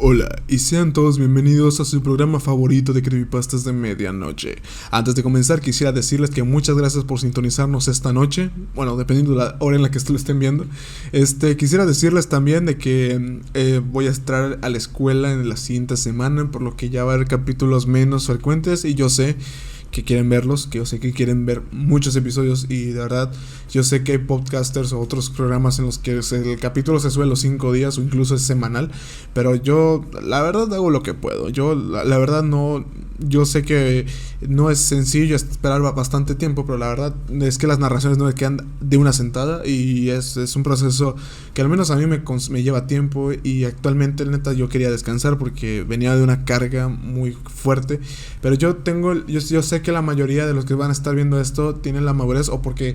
Hola, y sean todos bienvenidos a su programa favorito de creepypastas de medianoche. Antes de comenzar quisiera decirles que muchas gracias por sintonizarnos esta noche. Bueno, dependiendo de la hora en la que lo estén viendo. Quisiera decirles también de que voy a estar a la escuela en la siguiente semana, por lo que ya va a haber capítulos menos frecuentes y yo sé que quieren verlos, que yo sé que quieren ver muchos episodios y de verdad yo sé que hay podcasters o otros programas en los que el capítulo se sube los 5 días o incluso es semanal, pero yo la verdad hago lo que puedo. Yo la verdad no, yo sé que no es sencillo esperar bastante tiempo, pero la verdad es que las narraciones no me quedan de una sentada y es un proceso que al menos a mí me lleva tiempo y actualmente neta yo quería descansar porque venía de una carga muy fuerte, pero yo sé que la mayoría de los que van a estar viendo esto tienen la madurez o porque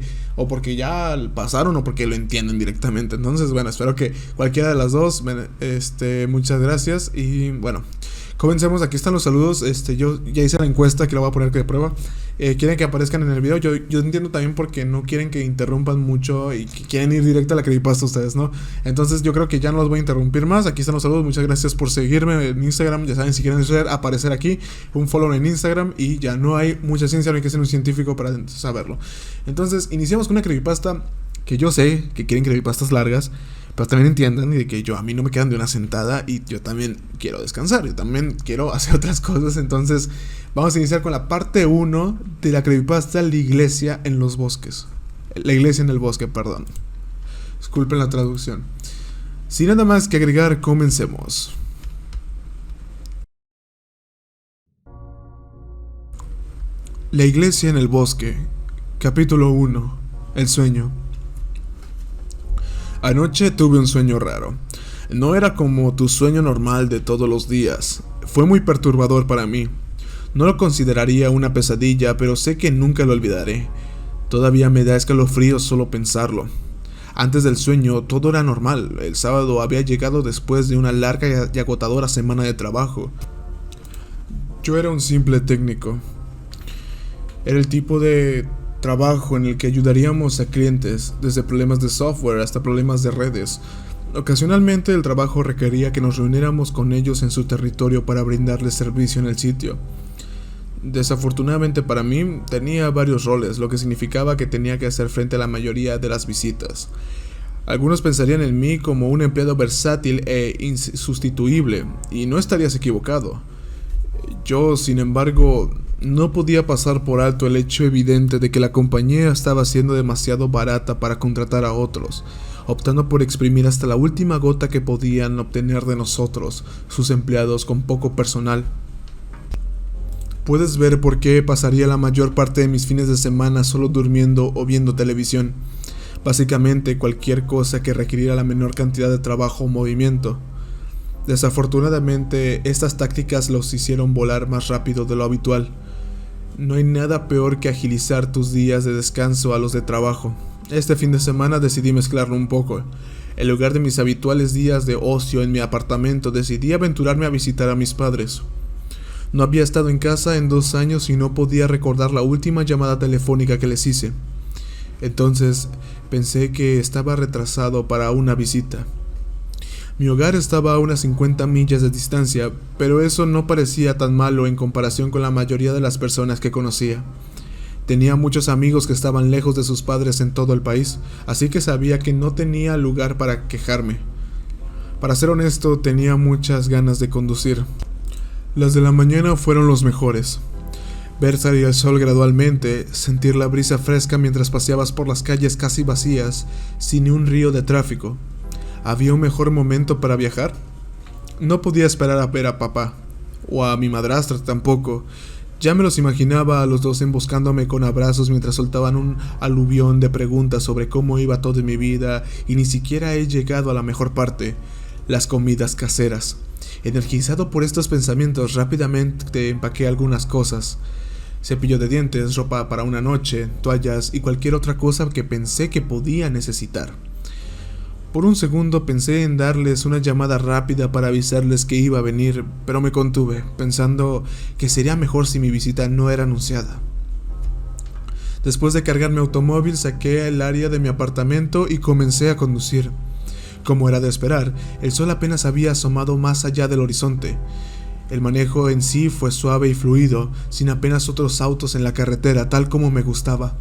ya pasaron o porque lo entienden directamente. Entonces, bueno, espero que cualquiera de las dos. Muchas gracias y bueno, comencemos. Aquí están los saludos. Yo ya hice la encuesta que la voy a poner de prueba. Quieren que aparezcan en el video. Yo entiendo también porque no quieren que interrumpan mucho y que quieren ir directo a la creepypasta ustedes, ¿no? Entonces yo creo que ya no los voy a interrumpir más. Aquí están los saludos. Muchas gracias por seguirme en Instagram. Ya saben, si quieren aparecer aquí, un follow en Instagram y ya no hay mucha ciencia, no hay que ser un científico para saberlo. Entonces iniciamos con una creepypasta que yo sé que quieren creepypastas largas, pero también entiendan de que a mí no me quedan de una sentada y yo también quiero descansar, yo también quiero hacer otras cosas. Entonces vamos a iniciar con la parte 1 de la creepypasta La iglesia en los bosques. La iglesia en el bosque, perdón. Disculpen la traducción. Sin nada más que agregar, comencemos. La iglesia en el bosque. Capítulo 1. El sueño. Anoche tuve un sueño raro. No era como tu sueño normal de todos los días. Fue muy perturbador para mí. No lo consideraría una pesadilla, pero sé que nunca lo olvidaré. Todavía me da escalofríos solo pensarlo. Antes del sueño todo era normal. El sábado había llegado después de una larga y agotadora semana de trabajo. Yo era un simple técnico. Era el tipo de trabajo en el que ayudaríamos a clientes, desde problemas de software hasta problemas de redes. Ocasionalmente el trabajo requería que nos reuniéramos con ellos en su territorio para brindarles servicio en el sitio. Desafortunadamente para mí, tenía varios roles, lo que significaba que tenía que hacer frente a la mayoría de las visitas. Algunos pensarían en mí como un empleado versátil e insustituible, y no estarías equivocado. Yo, sin embargo, no podía pasar por alto el hecho evidente de que la compañía estaba siendo demasiado barata para contratar a otros, optando por exprimir hasta la última gota que podían obtener de nosotros, sus empleados con poco personal. Puedes ver por qué pasaría la mayor parte de mis fines de semana solo durmiendo o viendo televisión. Básicamente cualquier cosa que requiriera la menor cantidad de trabajo o movimiento. Desafortunadamente, estas tácticas los hicieron volar más rápido de lo habitual. No hay nada peor que agilizar tus días de descanso a los de trabajo. Este fin de semana decidí mezclarlo un poco. En lugar de mis habituales días de ocio en mi apartamento, decidí aventurarme a visitar a mis padres. No había estado en casa en 2 años y no podía recordar la última llamada telefónica que les hice. Entonces, pensé que estaba retrasado para una visita. Mi hogar estaba a unas 50 millas de distancia, pero eso no parecía tan malo en comparación con la mayoría de las personas que conocía. Tenía muchos amigos que estaban lejos de sus padres en todo el país, así que sabía que no tenía lugar para quejarme. Para ser honesto, tenía muchas ganas de conducir. Las de la mañana fueron los mejores. Ver salir el sol gradualmente, sentir la brisa fresca mientras paseabas por las calles casi vacías, sin ni un río de tráfico. ¿Había un mejor momento para viajar? No podía esperar a ver a papá, o a mi madrastra tampoco. Ya me los imaginaba a los dos emboscándome con abrazos mientras soltaban un aluvión de preguntas sobre cómo iba todo en mi vida, y ni siquiera he llegado a la mejor parte, las comidas caseras. Energizado por estos pensamientos, rápidamente empaqué algunas cosas. Cepillo de dientes, ropa para una noche, toallas y cualquier otra cosa que pensé que podía necesitar. Por un segundo pensé en darles una llamada rápida para avisarles que iba a venir, pero me contuve, pensando que sería mejor si mi visita no era anunciada. Después de cargar mi automóvil, saqué el área de mi apartamento y comencé a conducir. Como era de esperar, el sol apenas había asomado más allá del horizonte. El manejo en sí fue suave y fluido, sin apenas otros autos en la carretera, tal como me gustaba.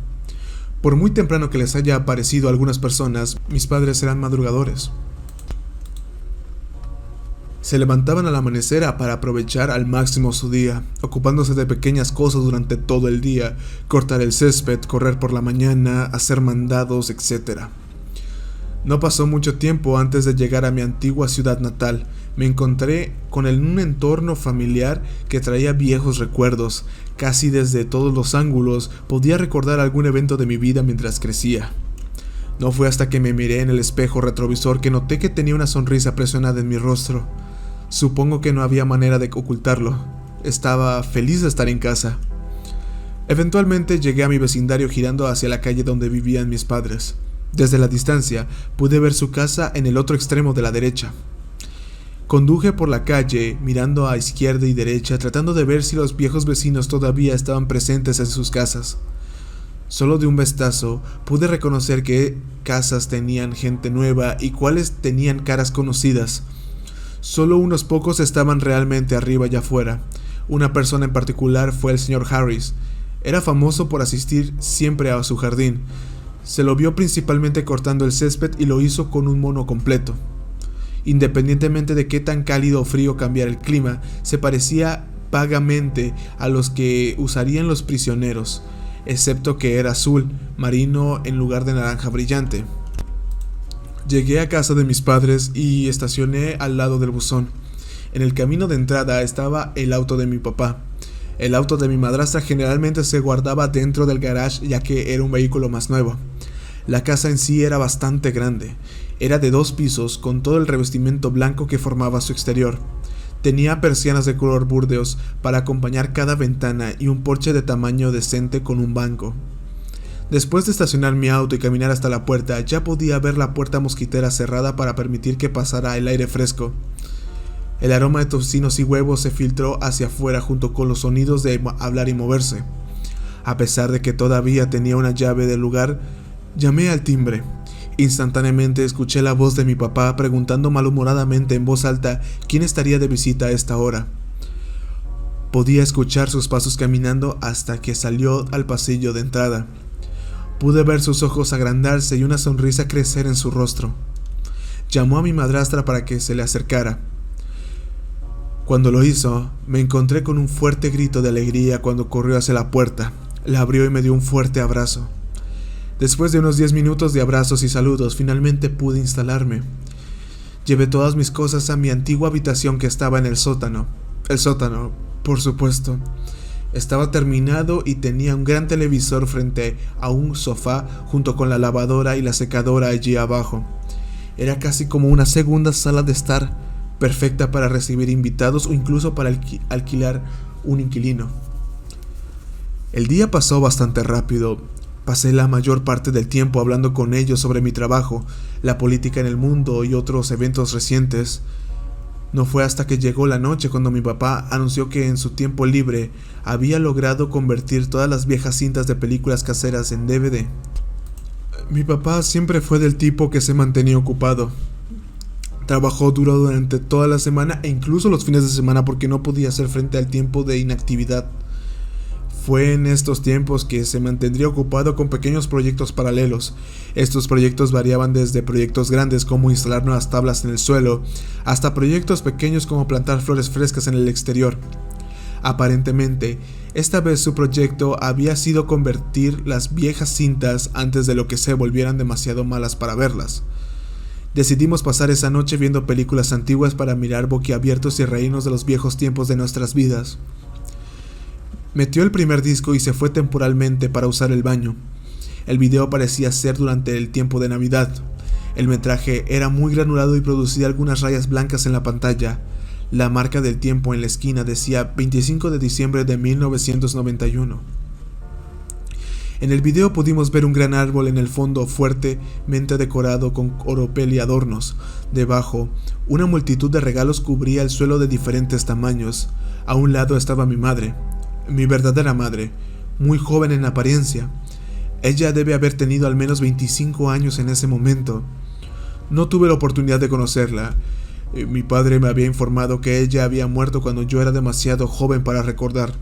Por muy temprano que les haya parecido a algunas personas, mis padres eran madrugadores. Se levantaban al amanecer para aprovechar al máximo su día, ocupándose de pequeñas cosas durante todo el día, cortar el césped, correr por la mañana, hacer mandados, etc. No pasó mucho tiempo antes de llegar a mi antigua ciudad natal. Me encontré con un entorno familiar que traía viejos recuerdos. Casi desde todos los ángulos podía recordar algún evento de mi vida mientras crecía. No fue hasta que me miré en el espejo retrovisor que noté que tenía una sonrisa presionada en mi rostro. Supongo que no había manera de ocultarlo. Estaba feliz de estar en casa. Eventualmente llegué a mi vecindario girando hacia la calle donde vivían mis padres. Desde la distancia pude ver su casa en el otro extremo de la derecha. Conduje por la calle, mirando a izquierda y derecha, tratando de ver si los viejos vecinos todavía estaban presentes en sus casas. Solo de un vistazo pude reconocer qué casas tenían gente nueva y cuáles tenían caras conocidas. Solo unos pocos estaban realmente arriba y afuera. Una persona en particular fue el señor Harris. Era famoso por asistir siempre a su jardín. Se lo vio principalmente cortando el césped y lo hizo con un mono completo. Independientemente de qué tan cálido o frío cambiara el clima, se parecía vagamente a los que usarían los prisioneros, excepto que era azul marino en lugar de naranja brillante. Llegué a casa de mis padres y estacioné al lado del buzón. En el camino de entrada estaba el auto de mi papá. El auto de mi madrastra generalmente se guardaba dentro del garage ya que era un vehículo más nuevo. La casa en sí era bastante grande. Era de 2 pisos con todo el revestimiento blanco que formaba su exterior. Tenía persianas de color burdeos para acompañar cada ventana y un porche de tamaño decente con un banco. Después de estacionar mi auto y caminar hasta la puerta, ya podía ver la puerta mosquitera cerrada para permitir que pasara el aire fresco. El aroma de tocinos y huevos se filtró hacia afuera junto con los sonidos de hablar y moverse. A pesar de que todavía tenía una llave del lugar, llamé al timbre. Instantáneamente escuché la voz de mi papá preguntando malhumoradamente en voz alta quién estaría de visita a esta hora. Podía escuchar sus pasos caminando hasta que salió al pasillo de entrada. Pude ver sus ojos agrandarse y una sonrisa crecer en su rostro. Llamó a mi madrastra para que se le acercara. Cuando lo hizo, me encontré con un fuerte grito de alegría cuando corrió hacia la puerta. La abrió y me dio un fuerte abrazo. Después de unos 10 minutos de abrazos y saludos, finalmente pude instalarme. Llevé todas mis cosas a mi antigua habitación que estaba en el sótano. El sótano, por supuesto. Estaba terminado y tenía un gran televisor frente a un sofá junto con la lavadora y la secadora allí abajo. Era casi como una segunda sala de estar, perfecta para recibir invitados o incluso para alquilar un inquilino. El día pasó bastante rápido. Pasé la mayor parte del tiempo hablando con ellos sobre mi trabajo, la política en el mundo y otros eventos recientes. No fue hasta que llegó la noche cuando mi papá anunció que en su tiempo libre había logrado convertir todas las viejas cintas de películas caseras en DVD. Mi papá siempre fue del tipo que se mantenía ocupado. Trabajó duro durante toda la semana e incluso los fines de semana porque no podía hacer frente al tiempo de inactividad. Fue en estos tiempos que se mantendría ocupado con pequeños proyectos paralelos. Estos proyectos variaban desde proyectos grandes como instalar nuevas tablas en el suelo, hasta proyectos pequeños como plantar flores frescas en el exterior. Aparentemente, esta vez su proyecto había sido convertir las viejas cintas antes de lo que se volvieran demasiado malas para verlas. Decidimos pasar esa noche viendo películas antiguas para mirar boquiabiertos y reírnos de los viejos tiempos de nuestras vidas. Metió el primer disco y se fue temporalmente para usar el baño. El video parecía ser durante el tiempo de Navidad. El metraje era muy granulado y producía algunas rayas blancas en la pantalla. La marca del tiempo en la esquina decía 25 de diciembre de 1991. En el video pudimos ver un gran árbol en el fondo fuertemente decorado con oropel y adornos. Debajo, una multitud de regalos cubría el suelo de diferentes tamaños. A un lado estaba mi madre. Mi verdadera madre, muy joven en apariencia. Ella debe haber tenido al menos 25 años en ese momento. No tuve la oportunidad de conocerla. Mi padre me había informado que ella había muerto cuando yo era demasiado joven para recordar.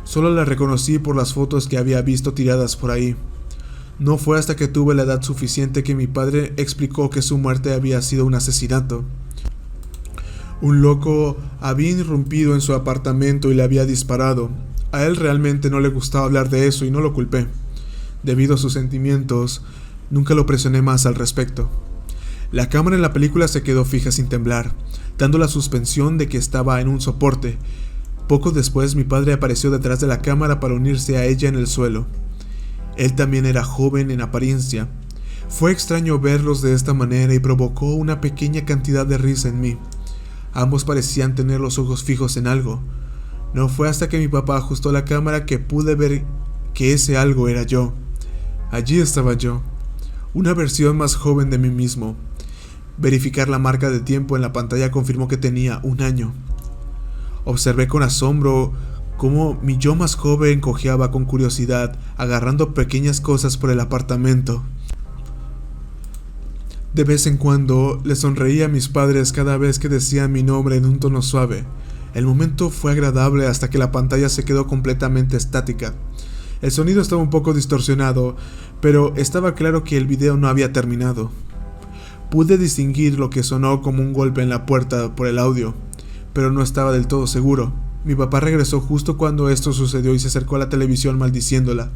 Solo la reconocí por las fotos que había visto tiradas por ahí. No fue hasta que tuve la edad suficiente que mi padre explicó que su muerte había sido un asesinato. Un loco había irrumpido en su apartamento y le había disparado. A él realmente no le gustaba hablar de eso y no lo culpé. Debido a sus sentimientos, nunca lo presioné más al respecto. La cámara en la película se quedó fija sin temblar, dando la suspensión de que estaba en un soporte. Poco después mi padre apareció detrás de la cámara para unirse a ella en el suelo. Él también era joven en apariencia. Fue extraño verlos de esta manera y provocó una pequeña cantidad de risa en mí. Ambos parecían tener los ojos fijos en algo. No fue hasta que mi papá ajustó la cámara que pude ver que ese algo era yo. Allí estaba yo, una versión más joven de mí mismo. Verificar la marca de tiempo en la pantalla confirmó que tenía 1 año. Observé con asombro cómo mi yo más joven cojeaba con curiosidad, agarrando pequeñas cosas por el apartamento. De vez en cuando le sonreía a mis padres cada vez que decían mi nombre en un tono suave. El momento fue agradable hasta que la pantalla se quedó completamente estática. El sonido estaba un poco distorsionado, pero estaba claro que el video no había terminado. Pude distinguir lo que sonó como un golpe en la puerta por el audio, pero no estaba del todo seguro. Mi papá regresó justo cuando esto sucedió y se acercó a la televisión maldiciéndola.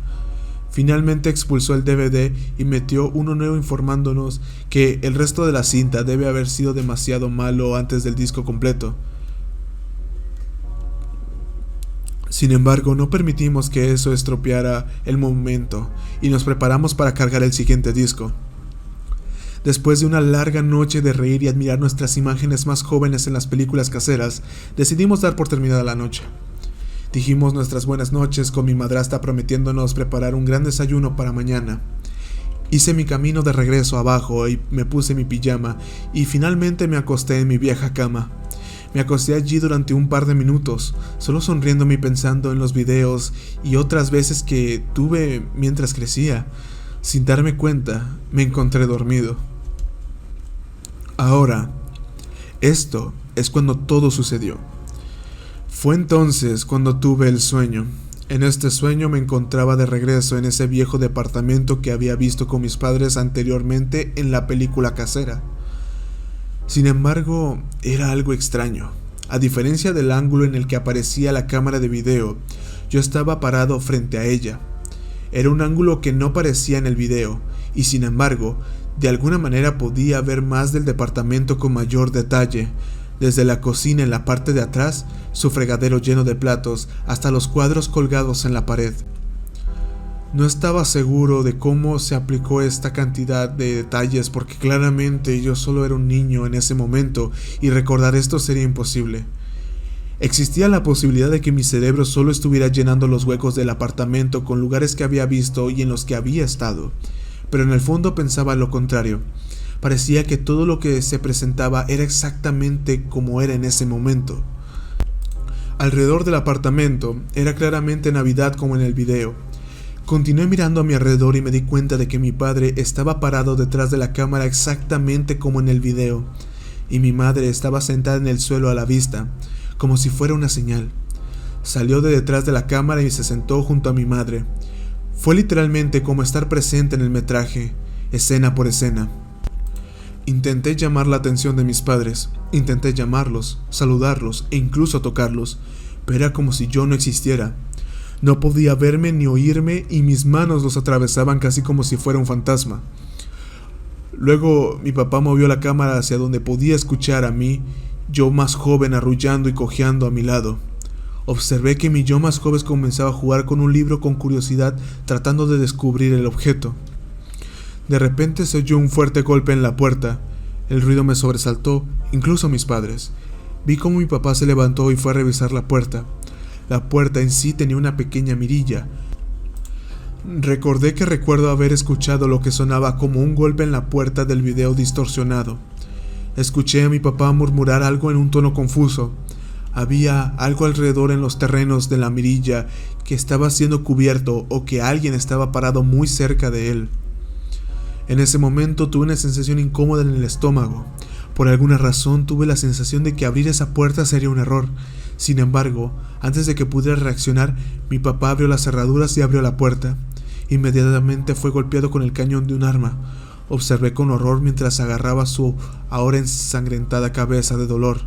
Finalmente expulsó el DVD y metió uno nuevo informándonos que el resto de la cinta debe haber sido demasiado malo antes del disco completo. Sin embargo, no permitimos que eso estropeara el momento y nos preparamos para cargar el siguiente disco. Después de una larga noche de reír y admirar nuestras imágenes más jóvenes en las películas caseras, decidimos dar por terminada la noche. Dijimos nuestras buenas noches con mi madrastra prometiéndonos preparar un gran desayuno para mañana. Hice mi camino de regreso abajo y me puse mi pijama y finalmente me acosté en mi vieja cama. Me acosté allí durante un par de minutos, solo sonriéndome y pensando en los videos y otras veces que tuve mientras crecía. Sin darme cuenta, me encontré dormido. Ahora, esto es cuando todo sucedió. Fue entonces cuando tuve el sueño. En este sueño me encontraba de regreso en ese viejo departamento que había visto con mis padres anteriormente en la película casera. Sin embargo, era algo extraño. A diferencia del ángulo en el que aparecía la cámara de video, yo estaba parado frente a ella. Era un ángulo que no parecía en el video, y sin embargo, de alguna manera podía ver más del departamento con mayor detalle, desde la cocina en la parte de atrás, su fregadero lleno de platos, hasta los cuadros colgados en la pared. No estaba seguro de cómo se aplicó esta cantidad de detalles porque claramente yo solo era un niño en ese momento y recordar esto sería imposible. Existía la posibilidad de que mi cerebro solo estuviera llenando los huecos del apartamento con lugares que había visto y en los que había estado, pero en el fondo pensaba lo contrario. Parecía que todo lo que se presentaba era exactamente como era en ese momento. Alrededor del apartamento era claramente Navidad como en el video. Continué mirando a mi alrededor y me di cuenta de que mi padre estaba parado detrás de la cámara exactamente como en el video, y mi madre estaba sentada en el suelo a la vista, como si fuera una señal. Salió de detrás de la cámara y se sentó junto a mi madre. Fue literalmente como estar presente en el metraje, escena por escena. Intenté llamar la atención de mis padres, intenté llamarlos, saludarlos e incluso tocarlos, pero era como si yo no existiera. No podía verme ni oírme y mis manos los atravesaban casi como si fuera un fantasma. Luego mi papá movió la cámara hacia donde podía escuchar a mí, yo más joven arrullando y cojeando a mi lado. Observé que mi yo más joven comenzaba a jugar con un libro con curiosidad tratando de descubrir el objeto. De repente se oyó un fuerte golpe en la puerta. El ruido me sobresaltó, incluso a mis padres. Vi cómo mi papá se levantó y fue a revisar la puerta. La puerta en sí tenía una pequeña mirilla. Recordé que recuerdo haber escuchado lo que sonaba como un golpe en la puerta del video distorsionado. Escuché a mi papá murmurar algo en un tono confuso. Había algo alrededor en los terrenos de la mirilla que estaba siendo cubierto o que alguien estaba parado muy cerca de él. En ese momento tuve una sensación incómoda en el estómago. Por alguna razón tuve la sensación de que abrir esa puerta sería un error. Sin embargo, antes de que pudiera reaccionar, mi papá abrió las cerraduras y abrió la puerta. Inmediatamente fue golpeado con el cañón de un arma. Observé con horror mientras agarraba su ahora ensangrentada cabeza de dolor.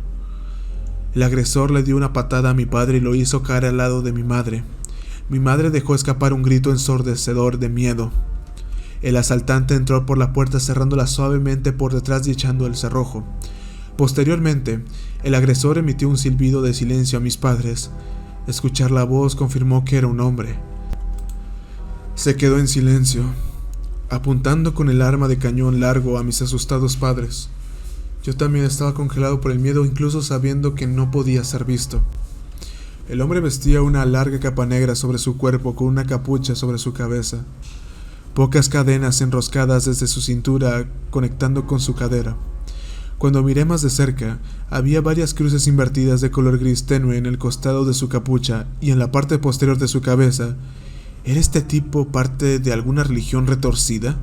El agresor le dio una patada a mi padre y lo hizo caer al lado de mi madre. Mi madre dejó escapar un grito ensordecedor de miedo. El asaltante entró por la puerta cerrándola suavemente por detrás y echando el cerrojo. Posteriormente, el agresor emitió un silbido de silencio a mis padres. Escuchar la voz confirmó que era un hombre. Se quedó en silencio, apuntando con el arma de cañón largo a mis asustados padres. Yo también estaba congelado por el miedo, incluso sabiendo que no podía ser visto. El hombre vestía una larga capa negra sobre su cuerpo con una capucha sobre su cabeza. Pocas cadenas enroscadas desde su cintura conectando con su cadera. Cuando miré más de cerca, había varias cruces invertidas de color gris tenue en el costado de su capucha y en la parte posterior de su cabeza. ¿Era este tipo parte de alguna religión retorcida?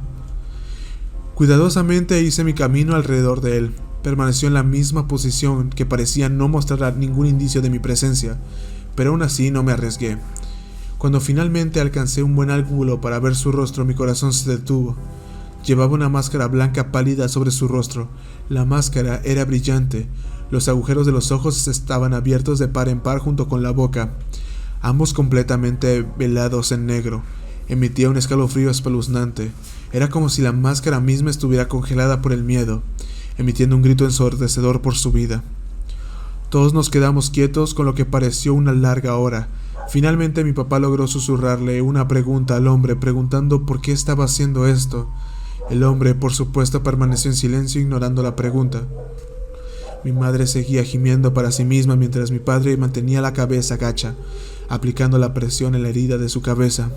Cuidadosamente hice mi camino alrededor de él. Permaneció en la misma posición que parecía no mostrar ningún indicio de mi presencia, pero aún así no me arriesgué. Cuando finalmente alcancé un buen ángulo para ver su rostro, mi corazón se detuvo. Llevaba una máscara blanca pálida sobre su rostro. La máscara era brillante. Los agujeros de los ojos estaban abiertos de par en par junto con la boca, ambos completamente velados en negro. Emitía un escalofrío espeluznante. Era como si la máscara misma estuviera congelada por el miedo, emitiendo un grito ensordecedor por su vida. Todos nos quedamos quietos con lo que pareció una larga hora. Finalmente mi papá logró susurrarle una pregunta al hombre, preguntando por qué estaba haciendo esto. El hombre, por supuesto, permaneció en silencio ignorando la pregunta. Mi madre seguía gimiendo para sí misma mientras mi padre mantenía la cabeza gacha, aplicando la presión en la herida de su cabeza.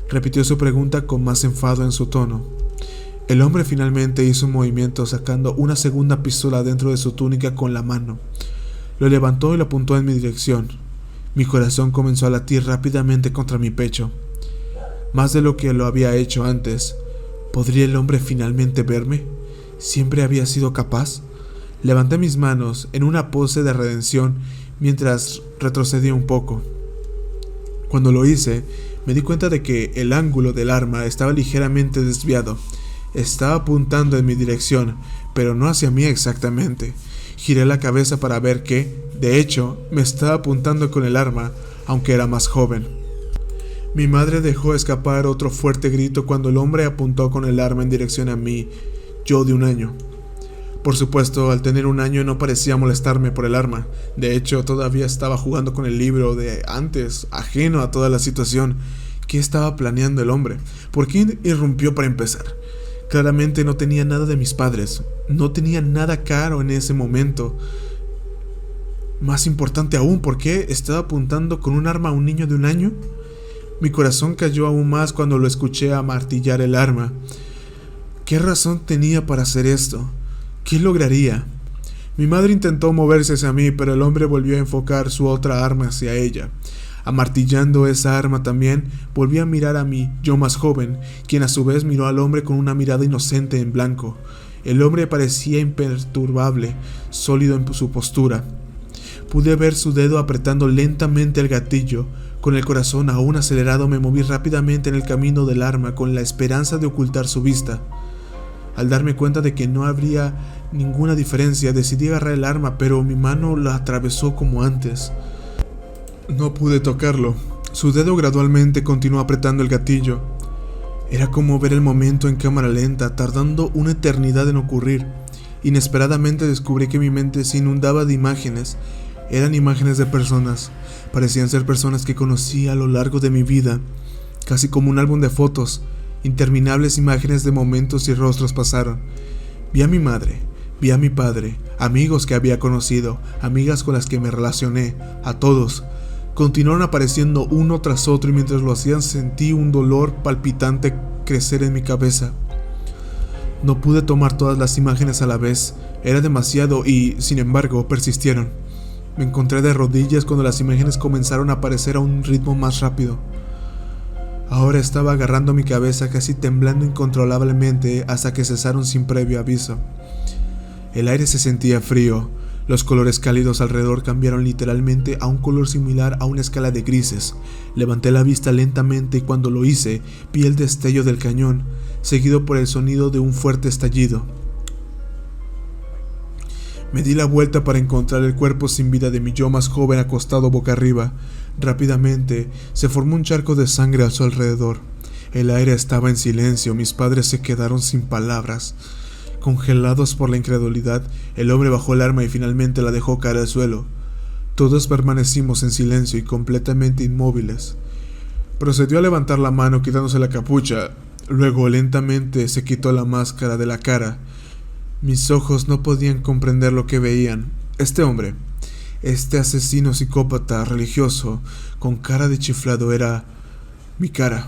Repitió su pregunta con más enfado en su tono. El hombre finalmente hizo un movimiento sacando una segunda pistola dentro de su túnica con la mano. Lo levantó y lo apuntó en mi dirección. Mi corazón comenzó a latir rápidamente contra mi pecho. Más de lo que lo había hecho antes. ¿Podría el hombre finalmente verme? ¿Siempre había sido capaz? Levanté mis manos en una pose de redención mientras retrocedía un poco. Cuando lo hice, me di cuenta de que el ángulo del arma estaba ligeramente desviado. Estaba apuntando en mi dirección, pero no hacia mí exactamente. Giré la cabeza para ver que, de hecho, me estaba apuntando con el arma, aunque era más joven. Mi madre dejó escapar otro fuerte grito cuando el hombre apuntó con el arma en dirección a mí, yo de 1 año. Por supuesto, al tener 1 año no parecía molestarme por el arma. De hecho, todavía estaba jugando con el libro de antes, ajeno a toda la situación. ¿Qué estaba planeando el hombre? ¿Por qué irrumpió para empezar? Claramente no tenía nada de mis padres. No tenía nada caro en ese momento. Más importante aún, ¿por qué estaba apuntando con un arma a un niño de 1 año? Mi corazón cayó aún más cuando lo escuché amartillar el arma. ¿Qué razón tenía para hacer esto? ¿Qué lograría? Mi madre intentó moverse hacia mí, pero el hombre volvió a enfocar su otra arma hacia ella. Amartillando esa arma también, volví a mirar a mí, yo más joven, quien a su vez miró al hombre con una mirada inocente en blanco. El hombre parecía imperturbable, sólido en su postura. Pude ver su dedo apretando lentamente el gatillo. Con el corazón aún acelerado me moví rápidamente en el camino del arma con la esperanza de ocultar su vista. Al darme cuenta de que no habría ninguna diferencia, decidí agarrar el arma, pero mi mano la atravesó como antes. No pude tocarlo. Su dedo gradualmente continuó apretando el gatillo. Era como ver el momento en cámara lenta, tardando una eternidad en ocurrir. Inesperadamente descubrí que mi mente se inundaba de imágenes. Eran imágenes de personas. Parecían ser personas que conocí a lo largo de mi vida, casi como un álbum de fotos. Interminables imágenes de momentos y rostros pasaron. Vi a mi madre, vi a mi padre, amigos que había conocido, amigas con las que me relacioné, a todos. Continuaron apareciendo uno tras otro y mientras lo hacían sentí un dolor palpitante crecer en mi cabeza. No pude tomar todas las imágenes a la vez, era demasiado y, sin embargo, persistieron. Me encontré de rodillas cuando las imágenes comenzaron a aparecer a un ritmo más rápido. Ahora estaba agarrando mi cabeza casi temblando incontrolablemente hasta que cesaron sin previo aviso. El aire se sentía frío, los colores cálidos alrededor cambiaron literalmente a un color similar a una escala de grises. Levanté la vista lentamente y cuando lo hice, vi el destello del cañón, seguido por el sonido de un fuerte estallido. Me di la vuelta para encontrar el cuerpo sin vida de mi yo más joven acostado boca arriba. Rápidamente se formó un charco de sangre a su alrededor. El aire estaba en silencio, mis padres se quedaron sin palabras. Congelados por la incredulidad, el hombre bajó el arma y finalmente la dejó caer al suelo. Todos permanecimos en silencio y completamente inmóviles. Procedió a levantar la mano quitándose la capucha, luego lentamente se quitó la máscara de la cara. Mis ojos no podían comprender lo que veían. Este hombre, este asesino psicópata religioso, con cara de chiflado era mi cara.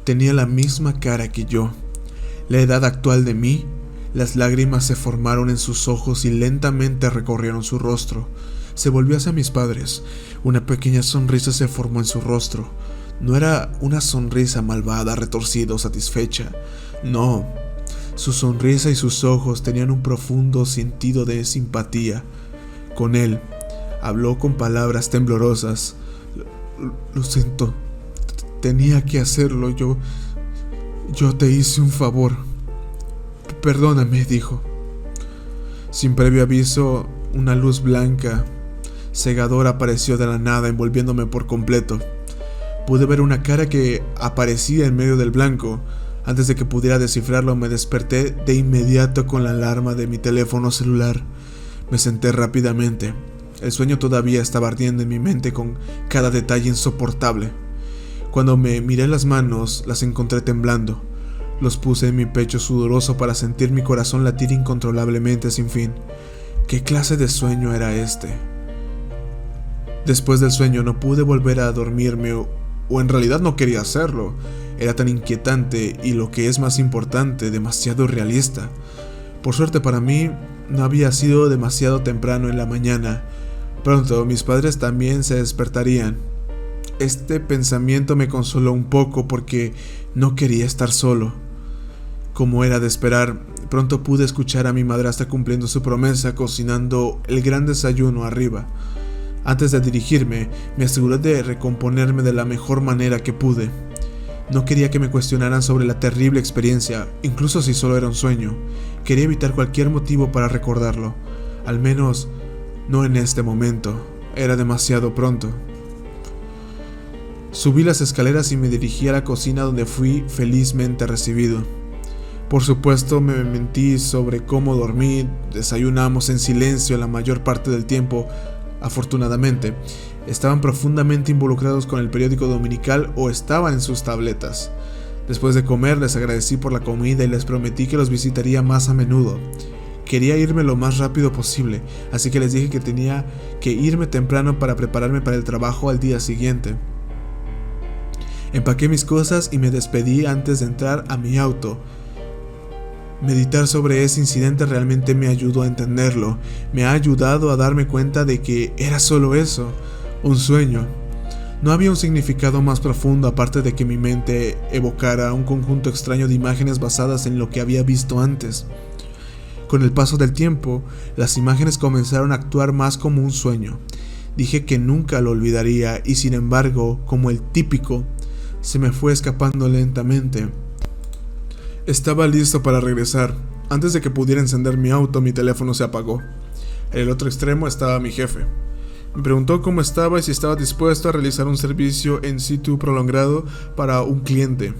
Tenía la misma cara que yo. La edad actual de mí, las lágrimas se formaron en sus ojos y lentamente recorrieron su rostro. Se volvió hacia mis padres. Una pequeña sonrisa se formó en su rostro. No era una sonrisa malvada, retorcida o satisfecha. No, su sonrisa y sus ojos tenían un profundo sentido de simpatía. Con él, habló con palabras temblorosas. Lo siento, tenía que hacerlo, yo te hice un favor. Perdóname, dijo. Sin previo aviso, una luz blanca, cegadora apareció de la nada, envolviéndome por completo. Pude ver una cara que aparecía en medio del blanco. Antes de que pudiera descifrarlo, me desperté de inmediato con la alarma de mi teléfono celular. Me senté rápidamente. El sueño todavía estaba ardiendo en mi mente con cada detalle insoportable. Cuando me miré las manos, las encontré temblando. Los puse en mi pecho sudoroso para sentir mi corazón latir incontrolablemente sin fin. ¿Qué clase de sueño era este? Después del sueño no pude volver a dormirme, o en realidad no quería hacerlo. Era tan inquietante y, lo que es más importante, demasiado realista. Por suerte para mí, no había sido demasiado temprano en la mañana. Pronto mis padres también se despertarían. Este pensamiento me consoló un poco porque no quería estar solo. Como era de esperar, pronto pude escuchar a mi madrastra cumpliendo su promesa, cocinando el gran desayuno arriba. Antes de dirigirme, me aseguré de recomponerme de la mejor manera que pude. No quería que me cuestionaran sobre la terrible experiencia, incluso si solo era un sueño. Quería evitar cualquier motivo para recordarlo. Al menos, no en este momento. Era demasiado pronto. Subí las escaleras y me dirigí a la cocina, donde fui felizmente recibido. Por supuesto, me mentí sobre cómo dormí. Desayunamos en silencio la mayor parte del tiempo. Afortunadamente, estaban profundamente involucrados con el periódico dominical o estaban en sus tabletas. Después de comer, les agradecí por la comida y les prometí que los visitaría más a menudo. Quería irme lo más rápido posible, así que les dije que tenía que irme temprano para prepararme para el trabajo al día siguiente. Empaqué mis cosas y me despedí antes de entrar a mi auto. Meditar sobre ese incidente realmente me ayudó a entenderlo. Me ha ayudado a darme cuenta de que era solo eso, un sueño. No había un significado más profundo aparte de que mi mente evocara un conjunto extraño de imágenes basadas en lo que había visto antes. Con el paso del tiempo, las imágenes comenzaron a actuar más como un sueño. Dije que nunca lo olvidaría y, sin embargo, como el típico, se me fue escapando lentamente. Estaba listo para regresar. Antes de que pudiera encender mi auto, mi teléfono se apagó. En el otro extremo estaba mi jefe. Me preguntó cómo estaba y si estaba dispuesto a realizar un servicio in situ prolongado para un cliente,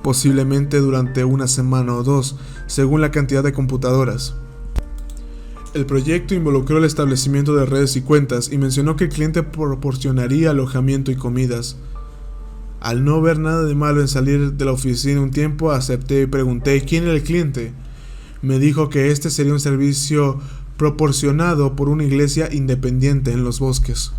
posiblemente durante una semana o dos, según la cantidad de computadoras. El proyecto involucró el establecimiento de redes y cuentas y mencionó que el cliente proporcionaría alojamiento y comidas. Al no ver nada de malo en salir de la oficina un tiempo, acepté y pregunté quién era el cliente. Me dijo que este sería un servicio proporcionado por una iglesia independiente en los bosques.